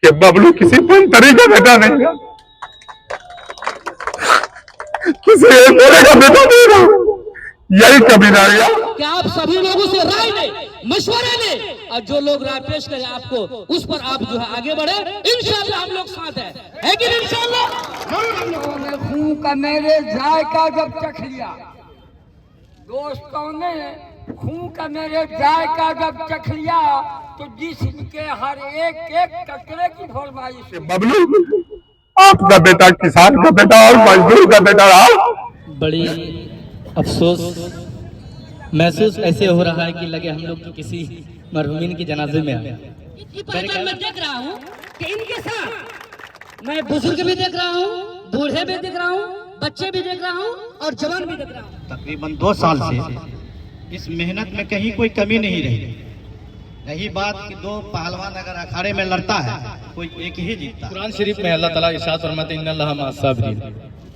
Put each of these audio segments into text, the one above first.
कि बबलू किसी मंत्री का बेटा नहीं है, किसी एमएलए का बेटा नहीं है। यही कभी ना आया कि आप सभी लोगों से राय लें, मशवरा लें, और जो लोग राय पेश करें आपको उस पर आप जो है आगे बढ़े। इंशाल्लाह हम लोग साथ है कि इंशाल्लाह। खून का मेरे जायका जब चख लिया, दोस्तों ने खून का मेरे जायका जब चख लिया, तो जिस्म के हर एक कतरे की फरमाइश। बबलू आपका बेटा किसान का बेटा और मजदूर का बेटा रहा। बड़ी अफसोस महसूस ऐसे हो रहा है कि लगे हम लोग किसी मरहूमिन की जनाजे में आए। मैं देख रहा हूँ कि इनके साथ मैं बुजुर्ग भी देख रहा हूँ, बूढ़े भी देख रहा हूँ, बच्चे भी देख रहा हूँ और जवान भी देख रहा हूँ। तकरीबन 2 साल से इस मेहनत में कहीं कोई कमी नहीं रही। रही बात कि 2 पहलवान अगर अखाड़े में लड़ता है कोई एक ही जीतता। कुरान शरीफ में अल्लाह ताला इरशाद फरमाते हैं इन्नल्लाह मअस-साबिरीन,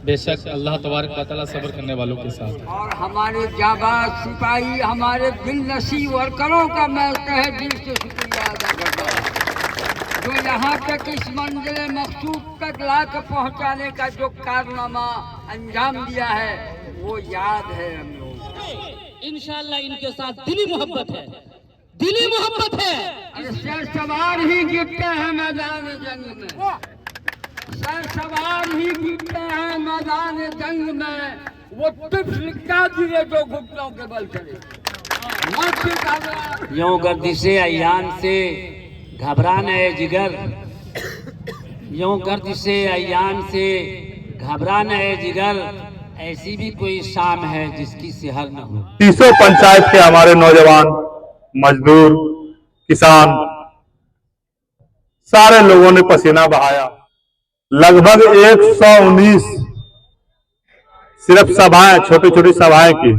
बेशक अल्लाह तबारक व तआला सब्र करने वालों के साथ। और हमारे जाबाज सिपाही, हमारे दिल नसीब वर्करों का मैं तहे दिल से शुक्रिया अदा करता हूँ, जो यहाँ तक इस मंजिल मकसूद तक ला कर पहुँचाने का जो कारनामा अंजाम दिया है वो याद है हम लोग। इंशाल्लाह इनके साथ दिली मोहब्बत है, दिली मोहब्बत है। शेर सवार ही गिरते हैं मैदान जंग में, शेर सवार ही गिरते हैं मैदान जंग में, वो तिफ्ल क्या दिए जो घुटनों के बल चले। यूं गर्दिशे अयान से घबराना है जिगर, यूं गर्दिशे अयान से घबराना है जिगर, ऐसी भी कोई शाम है जिसकी सिहर न हो। 300 पंचायत के हमारे नौजवान, मजदूर, किसान, सारे लोगों ने पसीना बहाया। लगभग 119 सिर्फ सभाएं, छोटी छोटी सभाएं की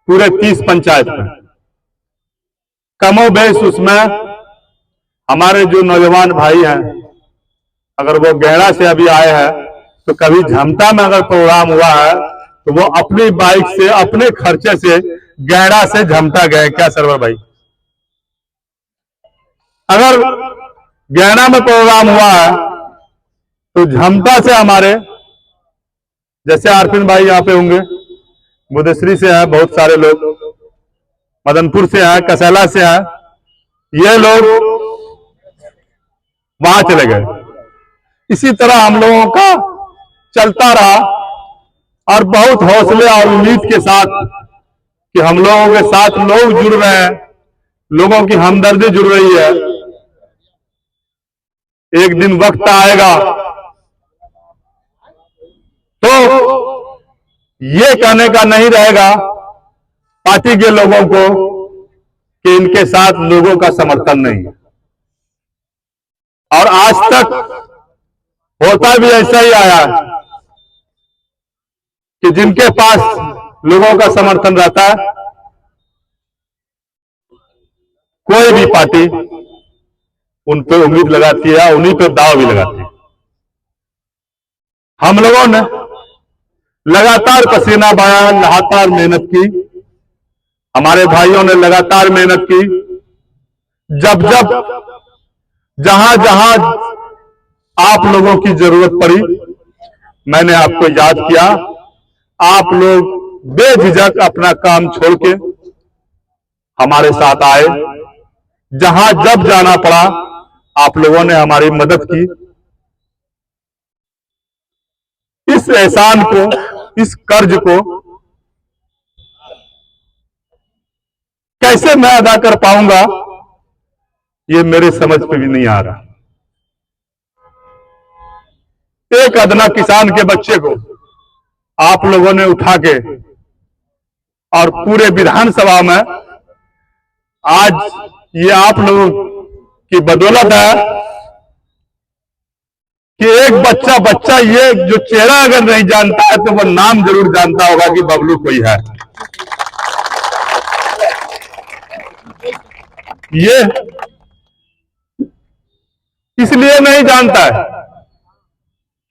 पूरे 30 पंचायत में। कमोबेश उसमें हमारे जो नौजवान भाई हैं, अगर वो गैड़ा से अभी आए हैं तो कभी झमटा में अगर प्रोग्राम हुआ है तो वो अपनी बाइक से अपने खर्चे से गैड़ा से झमटा गए। क्या सरवर भाई, अगर गैड़ा में प्रोग्राम हुआ है तो झमटा से हमारे जैसे आरफिन भाई यहाँ पे होंगे, बुद्धश्री से है, बहुत सारे लोग मदनपुर से है, कसैला से है, ये लोग वहां चले गए। इसी तरह हम लोगों का चलता रहा और बहुत हौसले और उम्मीद के साथ कि हम लोगों के साथ लोग जुड़ रहे हैं, लोगों की हमदर्दी जुड़ रही है। एक दिन वक्त आएगा तो ये कहने का नहीं रहेगा पार्टी के लोगों को कि इनके साथ लोगों का समर्थन नहीं है। और आज तक होता भी ऐसा ही आया है कि जिनके पास लोगों का समर्थन रहता है, कोई भी पार्टी उन पे उम्मीद लगाती है, उन्हीं पे दाव भी लगाती है। हम लोगों ने लगातार पसीना बहाया, लगातार मेहनत की, हमारे भाइयों ने लगातार मेहनत की। जब जब जहां जहां आप लोगों की जरूरत पड़ी मैंने आपको याद किया। आप लोग बेझिझक अपना काम छोड़ के हमारे साथ आए। जहां जब जाना पड़ा आप लोगों ने हमारी मदद की। इस एहसान को, इस कर्ज को कैसे मैं अदा कर पाऊंगा ये मेरे समझ पे भी नहीं आ रहा। एक अदना किसान के बच्चे को आप लोगों ने उठा के और पूरे विधानसभा में आज ये आप लोगों की बदौलत है कि एक बच्चा ये जो चेहरा अगर नहीं जानता है तो वो नाम जरूर जानता होगा कि बबलू कोई है। ये इसलिए नहीं जानता है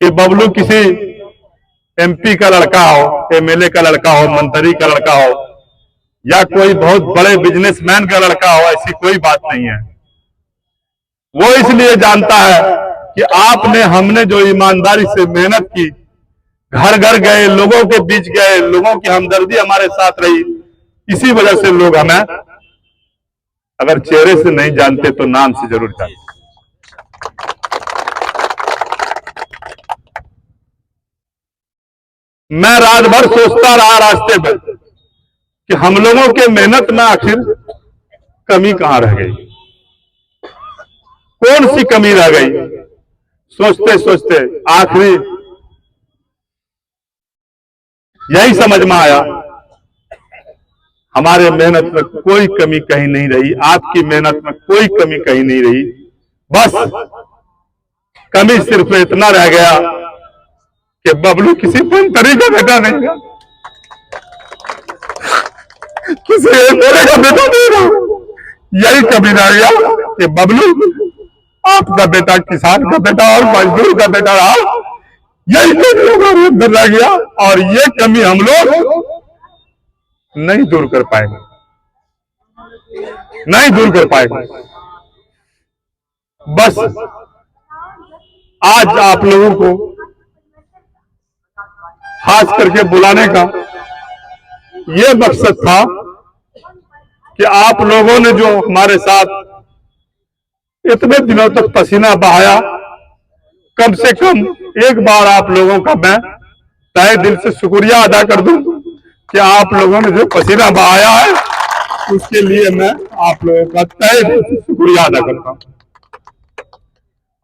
कि बबलू किसी एमपी का लड़का हो, एमएलए का लड़का हो, मंत्री का लड़का हो या कोई बहुत बड़े बिजनेसमैन का लड़का हो, ऐसी कोई बात नहीं है। वो इसलिए जानता है कि आपने हमने जो ईमानदारी से मेहनत की, घर घर गए, लोगों के बीच गए, लोगों की हमदर्दी हमारे साथ रही, इसी वजह से लोग हमें अगर चेहरे से नहीं जानते तो नाम से जरूर जानते। मैं रात भर सोचता रहा रास्ते में कि हम लोगों के मेहनत में आखिर कमी कहां रह गई, कौन सी कमी रह गई। सोचते सोचते आखिरी यही समझ में आया, हमारे मेहनत में कोई कमी कहीं नहीं रही, आपकी मेहनत में कोई कमी कहीं नहीं रही। बस कमी सिर्फ इतना रह गया कि बबलू किसी मंत्री का बेटा नहीं है, किसी मेरे का बेटा नहीं रहा। यही कमी रह गया कि बबलू आपका बेटा किसान का बेटा और मजदूर का बेटा रहा। यही कमी हमारे अंदर रह गया और ये कमी हम लोग नहीं दूर कर पाएंगे, नहीं दूर कर पाएंगे। बस आज आप लोगों को खास करके बुलाने का ये मकसद था कि आप लोगों ने जो हमारे साथ इतने दिनों तक पसीना बहाया, कम से कम एक बार आप लोगों का मैं तहे दिल से शुक्रिया अदा कर दूं कि आप लोगों ने जो पसीना बहाया है उसके लिए मैं आप लोगों का तहे दिल से शुक्रिया अदा करता हूं।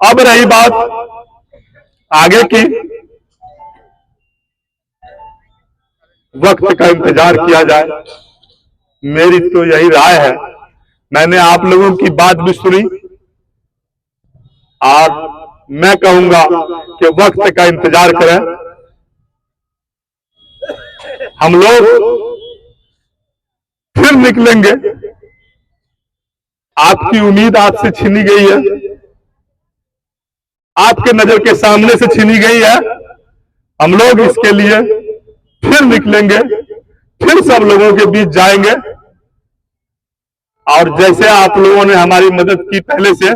अब रही बात आगे की, वक्त का इंतजार किया जाए, मेरी तो यही राय है। मैंने आप लोगों की बात भी सुनी और मैं कहूंगा कि वक्त का इंतजार करें। हम लोग फिर निकलेंगे, आपकी उम्मीद आपसे छीनी गई है, आपके नजर के सामने से छीनी गई है। हम लोग इसके लिए फिर निकलेंगे, फिर सब लोगों के बीच जाएंगे और जैसे आप लोगों ने हमारी मदद की पहले से,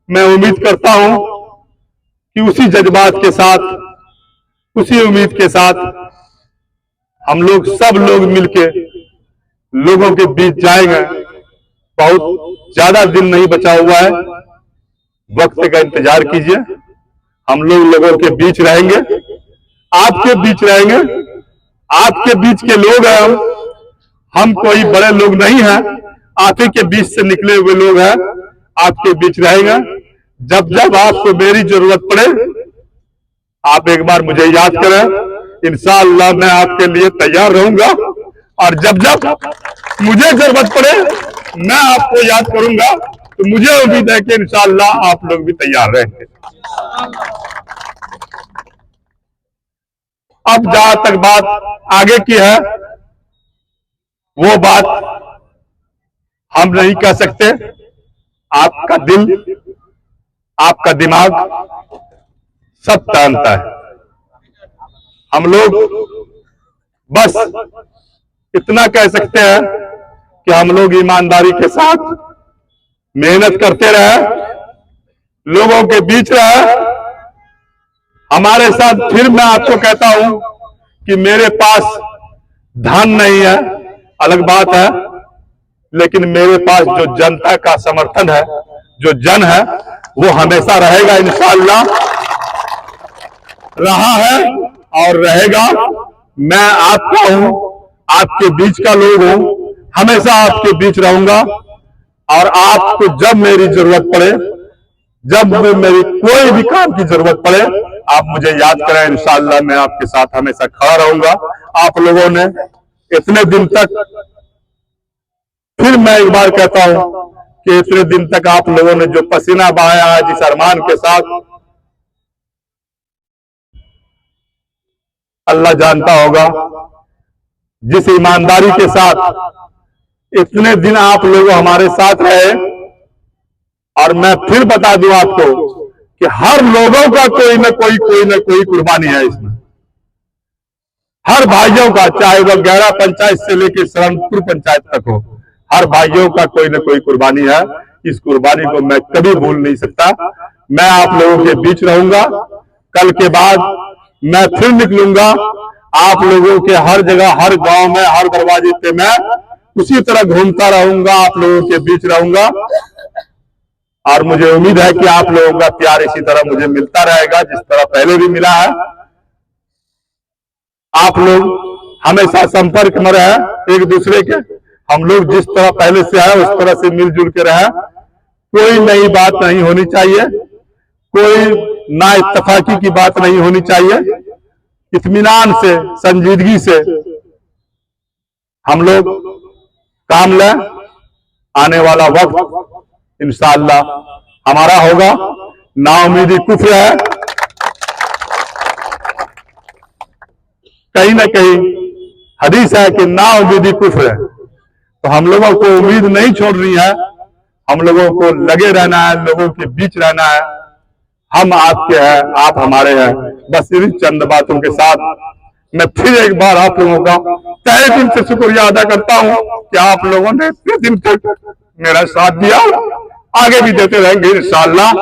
मैं उम्मीद करता हूं कि उसी जज्बात के साथ, उसी उम्मीद के साथ हम लोग सब लोग मिलके लोगों के बीच जाएंगे। बहुत ज्यादा दिन नहीं बचा हुआ है, वक्त का इंतजार कीजिए। हम लोग लोगों के बीच रहेंगे, आपके बीच रहेंगे, आपके बीच के लोग हैं हम कोई बड़े लोग नहीं हैं, आप ही के बीच से निकले हुए लोग हैं, आपके बीच रहेंगे। जब जब आपको मेरी जरूरत पड़े आप एक बार मुझे याद करें, इंशाअल्लाह मैं आपके लिए तैयार रहूंगा और जब जब मुझे जरूरत पड़े मैं आपको याद करूंगा। तो मुझे उम्मीद है कि इंशाअल्लाह आप लोग भी तैयार रहेंगे। अब जहां तक बात आगे की है वो बात हम नहीं कह सकते, आपका दिल, आपका दिमाग सब जानता है। हम लोग बस इतना कह सकते हैं कि हम लोग ईमानदारी के साथ मेहनत करते रहे, लोगों के बीच रहे। हमारे साथ फिर मैं आपको कहता हूं कि मेरे पास धन नहीं है, अलग बात है, लेकिन मेरे पास जो जनता का समर्थन है, जो जन है, वो हमेशा रहेगा इंशाअल्लाह, रहा है और रहेगा। मैं आपका हूं, आपके बीच का लोग हूं, हमेशा आपके बीच रहूंगा और आपको जब मेरी जरूरत पड़े, जब मेरी कोई भी काम की जरूरत पड़े आप मुझे याद करें, इंशाअल्लाह मैं आपके साथ हमेशा खड़ा रहूंगा। आप लोगों ने इतने दिन तक, फिर मैं एक बार कहता हूं कि इतने दिन तक आप लोगों ने जो पसीना बहाया है, जिस अरमान के साथ, अल्लाह जानता होगा, जिस ईमानदारी के साथ इतने दिन आप लोग हमारे साथ रहे। और मैं फिर बता दूं आपको कि हर लोगों का कोई ना कोई कुर्बानी है इसमें, हर भाइयों का, चाहे वह गैरा पंचायत से लेकर शरणपुर पंचायत तक हो, हर भाइयों का कोई ना कोई कुर्बानी है। इस कुर्बानी को मैं कभी भूल नहीं सकता। मैं आप लोगों के बीच रहूंगा। कल के बाद मैं फिर निकलूंगा, आप लोगों के हर जगह, हर गांव में, हर दरवाजे पे मैं उसी तरह घूमता रहूंगा, आप लोगों के बीच रहूंगा। और मुझे उम्मीद है कि आप लोगों का प्यार इसी तरह मुझे मिलता रहेगा जिस तरह पहले भी मिला है। आप लोग हमेशा संपर्क में रहे एक दूसरे के। हम लोग जिस तरह पहले से आए उस तरह से मिलजुल के रहे। कोई नई बात नहीं होनी चाहिए, कोई ना इत्तेफाकी की बात नहीं होनी चाहिए। इत्मीनान से, संजीदगी से हम लोग काम लें। आने वाला वक्त इंशाअल्लाह हमारा होगा। नाउमीदी कुफ्र है। कहीं ना कहीं हदीस है कि नाउमीदी कुफ्र है। तो हम लोगों को उम्मीद नहीं छोड़नी है, हम लोगों को लगे रहना है, लोगों के बीच रहना है। हम आपके हैं, आप हमारे हैं। बस इन चंद बातों के साथ मैं फिर एक बार आप लोगों का तहे दिल से शुक्रिया अदा करता हूं कि आप लोगों ने इतने दिन तक मेरा साथ दिया, आगे भी देते रहेंगे इंशाअल्लाह।